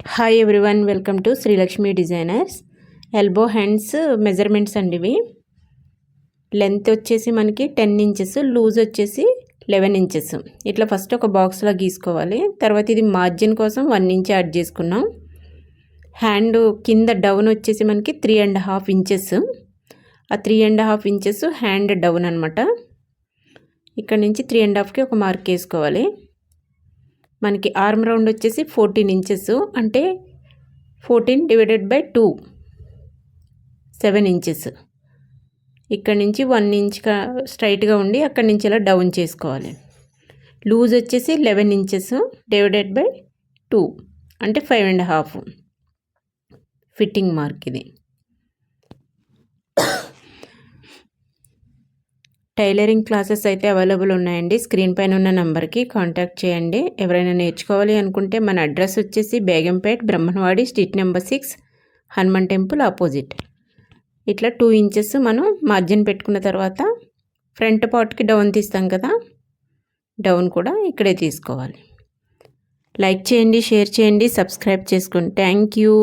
Hi everyone, welcome to Srilakshmi designers. Elbow hands measurements అండి ఇవి. Length వచ్చేసి మనకి 10 ఇంచెస్, లూజ్ వచ్చేసి 11 ఇంచెస్. ఇట్లా ఫస్ట్ ఒక బాక్స్లో గీసుకోవాలి. తర్వాత ఇది మార్జిన్ కోసం 1 ఇంచ్ యాడ్ చేసుకున్నాం. హ్యాండ్ కింద డౌన్ వచ్చేసి మనకి 3.5 ఇంచెస్. ఆ 3.5 ఇంచెస్ హ్యాండ్ డౌన్ అనమాట. ఇక్కడ నుంచి 3.5కి ఒక మార్క్ వేసుకోవాలి. మనకి ఆర్మ్ రౌండ్ వచ్చేసి 14 ఇంచెస్, అంటే 14 డివైడెడ్ బై 2 7 ఇంచెస్. ఇక్కడ నుంచి 1 ఇంచ్ స్ట్రైట్గా ఉండి అక్కడి నుంచి ఇలా డౌన్ చేసుకోవాలి. లూజ్ వచ్చేసి 11 ఇంచెస్ డివైడెడ్ బై 2 అంటే 5.5 ఫిట్టింగ్ మార్క్ ఇది. టైలరింగ్ క్లాసెస్ అయితే అవైలబుల్ ఉన్నాయండి. స్క్రీన్ పైన ఉన్న నెంబర్కి కాంటాక్ట్ చేయండి. ఎవరైనా నేర్చుకోవాలి అనుకుంటే మన అడ్రస్ వచ్చేసి Begumpet, Brahmanwadi, street number 6, Hanuman temple opposite. ఇట్లా 2 ఇంచెస్ మనం మార్జిన్ పెట్టుకున్న తర్వాత ఫ్రంట్ పార్ట్కి డౌన్ తీస్తాం కదా, డౌన్ కూడా ఇక్కడే తీసుకోవాలి. లైక్ చేయండి, షేర్ చేయండి, సబ్స్క్రైబ్ చేసుకోండి. Thank you.